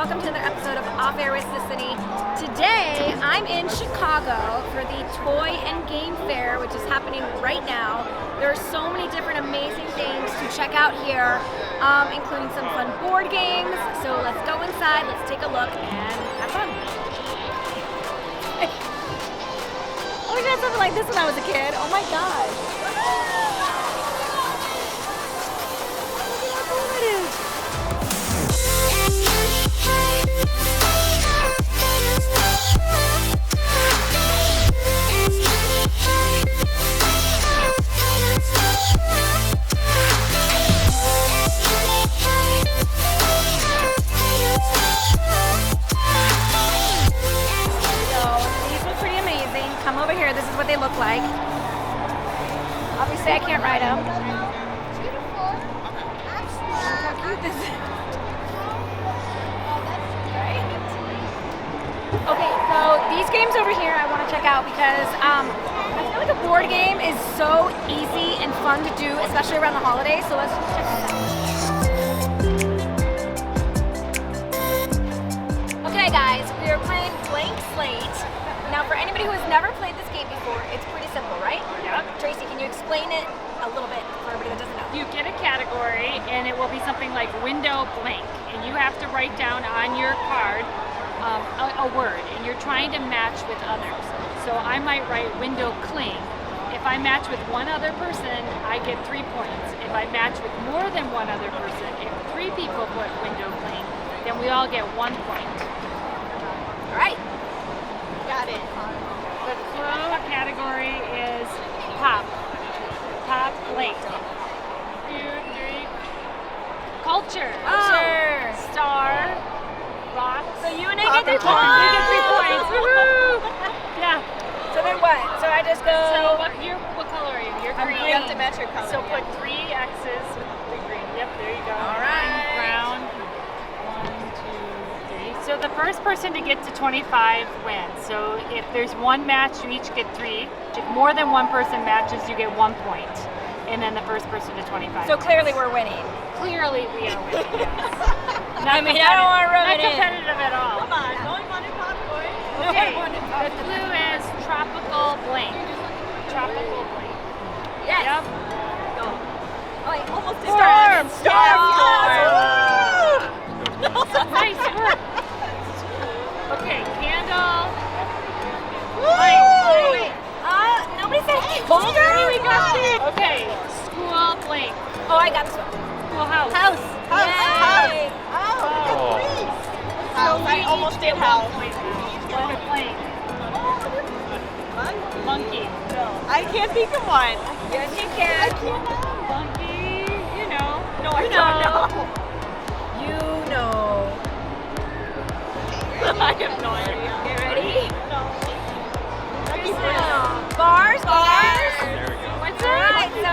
welcome to another episode of Off Air with Sisanie. Today, I'm in Chicago for the Toy and Game Fair, which is happening right now. There are so many different amazing things to check out here, including some fun board games. So let's go inside, let's take a look, and have fun. I wish I had something like this when I was a kid. Oh my gosh. Look at how cool it is. Come over here, this is what they look like. Obviously I can't ride them. Beautiful. How cute this is. Right? Okay, so these games over here I want to check out because I feel like a board game is so easy and fun to do, especially around the holidays, so let's just check this out. Okay guys, we are playing Blank Slate. Now, for anybody who has never played this game before, it's pretty simple, right? Yep. Tracy, can you explain it a little bit for everybody that doesn't know? You get a category, and it will be something like window blank, and you have to write down on your card a word, and you're trying to match with others. So I might write window cling. If I match with one other person, I get 3 points. If I match with more than one other person, if 3 people put window cling, then we all get 1 point. All right. Got it. The clue category is pop. Pop blank. 2, 3. Culture. Culture. Star. Rock. So you and I get 3 points. You get 3 points. Woohoo! Yeah. So then what? So I just go. So what color are you? You're green. You have to match your color. So put 3 X's with the green. Yep, there you go. All right. Brown. 1, 2, 3. So the first person to get to 25 wins. So if there's one match, you each get 3. If more than one person matches, you get 1 point. And then the first person to 25. So clearly we're winning. Clearly we are winning, yes. I mean, I don't want to rub it in. Not competitive at all. Come on, no one wanted popcorn. Okay, the clue is tropical blank. Tropical blank. Yes. Yep. Go. Oh, I almost did. Storm. Nice work. Okay, candle. Wait. Nobody said colder? We got it. Okay, school blank. Oh, I got this one. School house. House. Yay. Oh, house. I almost did house. One blank. Monkey. No. I can't think of one. Yes, you can. I can't. Monkey. You know. No, I don't know. You know. I have no idea. You ready? No. Bars. There we go. What's that? Right, so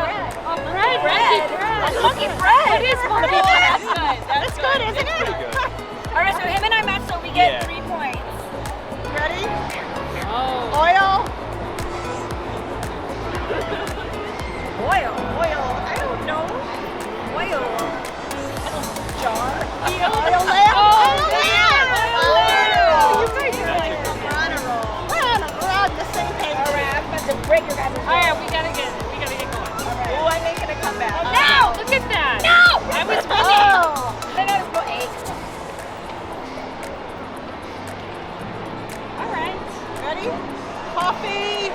Bread. bread. Monkey bread. What is monkey Oh, bread? that's good. That's good, isn't it? Pretty good. All right, so him and I match, so we get Yeah. 3 points. Ready? Oh. Oil. Oil. I don't know. Oil. Jar. Oil lamp. Oh, Oh, you guys are like on a roll. We're on the same page. All right, I'm about to break your guys' All right, we gotta get going. Oh, I'm making a comeback. No! Look at that. No! I was winning. Oh! Then I was go 8. All right. Ready? Coffee.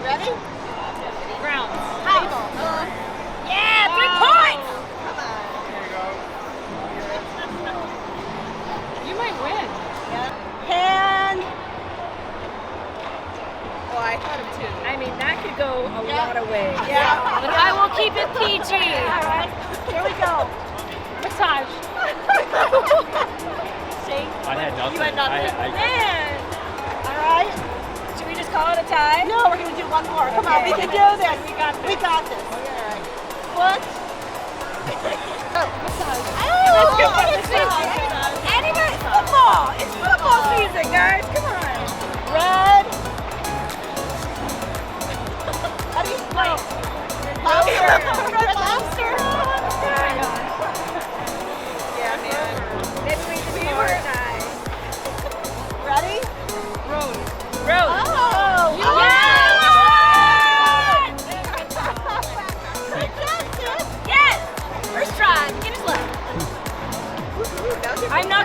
Ready? Browns. House. Yeah, 3 points! Come on. You might win. Hand. Oh, I thought of 2. I mean, that could go a lot of ways. Yeah. But I will keep it PG. All right. Here we go. Massage. Shake. I had nothing. You had nothing. Man! All right. Should we just call it a tie? No, we're gonna do one more. Come on, Okay. we can do this. We got this. We got this. All right. What? Massage. Let's go. Let's see. Anybody? Football. It's football season, guys. Come on. Red. How do you White.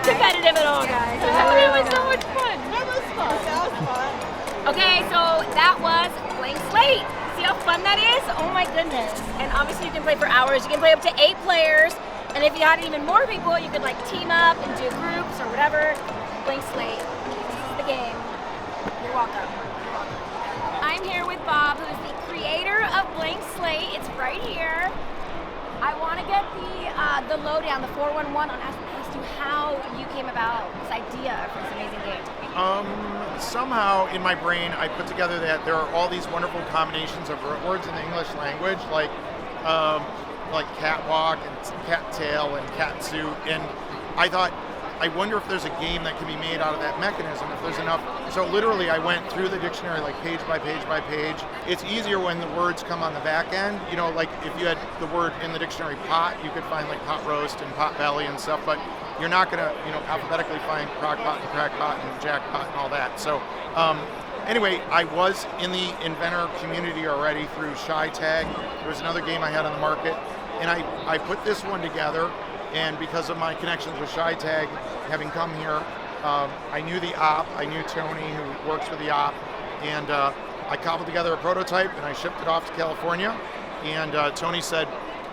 competitive at all, guys. It was so much fun. That was fun. That was fun. Okay, so that was Blank Slate. See how fun that is? Oh my goodness. And obviously you can play for hours. You can play up to 8 players. And if you had even more people, you could like team up and do groups or whatever. Blank Slate. This is the game. You're welcome. I'm here with Bob, who is the creator of Blank Slate. It's right here. I want to get the lowdown, the 411 on as to how you came about this idea for this amazing game. Somehow in my brain I put together that there are all these wonderful combinations of words in the English language, like catwalk and cattail and catsuit, and I thought, I wonder if there's a game that can be made out of that mechanism, if there's enough. So literally I went through the dictionary like page by page by page. It's easier when the words come on the back end. You know, like if you had the word in the dictionary pot, you could find like pot roast and pot belly and stuff, but you're not gonna, alphabetically find crock pot and crack pot and jackpot and all that. So anyway, I was in the inventor community already through Shy Tag. There was another game I had on the market, and I put this one together. And because of my connections with Shy Tag, having come here, I knew the op. I knew Tony, who works for the op, and I cobbled together a prototype and I shipped it off to California. And Tony said,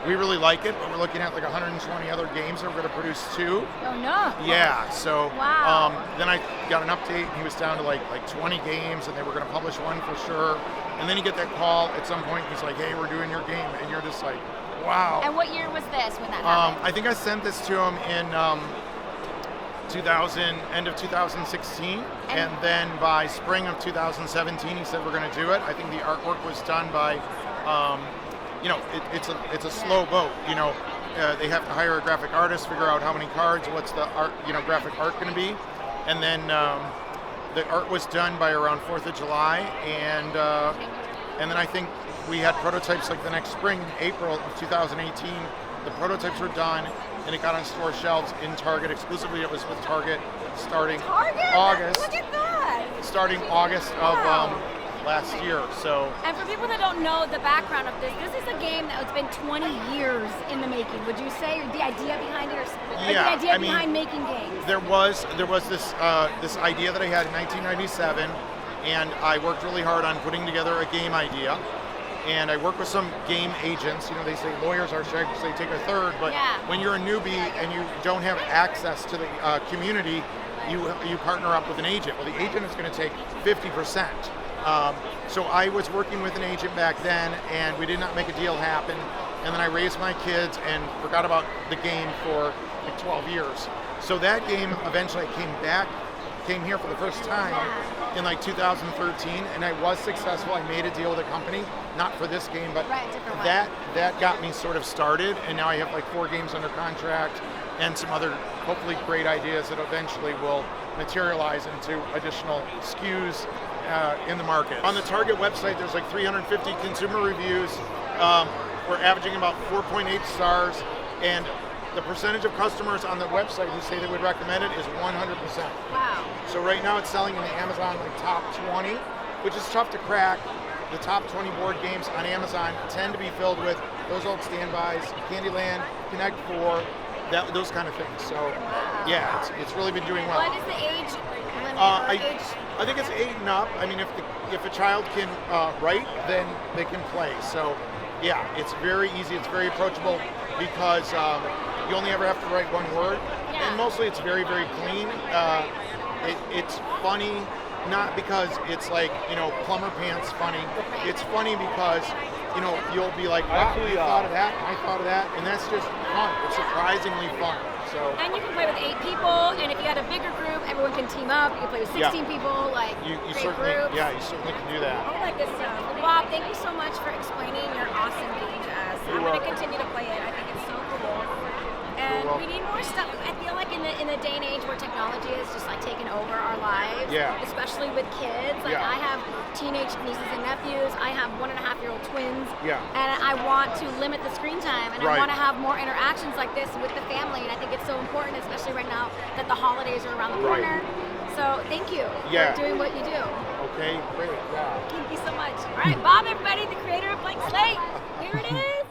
"We really like it, but we're looking at like 120 other games that we're going to produce too." Oh no! Yeah. So wow. Then I got an update, and he was down to like 20 games, and they were going to publish one for sure. And then you get that call at some point. He's like, "Hey, we're doing your game," and you're just like, wow. And what year was this when that happened? I think I sent this to him in end of 2016, and then by spring of 2017, he said we're going to do it. I think the artwork was done by, it's a slow boat. They have to hire a graphic artist, figure out how many cards, what's the art, graphic art going to be, and then the art was done by around 4th of July, and then I think we had prototypes like the next spring, April of 2018. The prototypes were done, and it got on store shelves in Target exclusively. It was with Target starting August. Look at that! Starting August of last year. So. And for people that don't know the background of this is a game that has been 20 years in the making. Would you say the idea behind it, or the idea behind making games? There was this idea that I had in 1997, and I worked really hard on putting together a game idea. And I work with some game agents. They say lawyers are shy, so they take a third. But when you're a newbie and you don't have access to the community, you partner up with an agent. Well, the agent is going to take 50%. So I was working with an agent back then, and we did not make a deal happen. And then I raised my kids and forgot about the game for like 12 years. So that game eventually came here for the first time in like 2013, and I was successful. I made a deal with a company, not for this game, but that got me sort of started, and now I have like 4 games under contract and some other hopefully great ideas that eventually will materialize into additional SKUs in the market. On the Target website, there's like 350 consumer reviews. We're averaging about 4.8 stars, and the percentage of customers on the website who say they would recommend it is 100%. Wow. So right now it's selling in the Amazon top 20, which is tough to crack. The top 20 board games on Amazon tend to be filled with those old standbys, Candyland, Connect 4, those kind of things. So yeah, it's really been doing well. What is the age limit? I think it's 8 and up. I mean, if a child can write, then they can play. So yeah, it's very easy. It's very approachable because you only ever have to write one word, and mostly it's very, very clean. It's funny, not because it's like, plumber pants funny. It's funny because, you'll be like, wow, I thought of that, I thought of that, and that's just fun. It's surprisingly fun. So. And you can play with 8 people, and if you had a bigger group, everyone can team up. You can play with 16 people, you certainly, groups. Yeah, you certainly can do that. I like this stuff. Well, Bob, thank you so much for explaining your awesome game to us. I'm going to continue to play it. I think it's so cool. And we need more stuff. I feel like in the day and age where technology is just like taking over our lives, especially with kids. Like I have teenage nieces and nephews. I have 1.5-year-old twins. And I want to limit the screen time, and I want to have more interactions like this with the family. And I think it's so important, especially right now that the holidays are around the corner. So thank you for doing what you do. Okay, great. Yeah. Thank you so much. All right, Bob, everybody, the creator of Blank Slate. Here it is.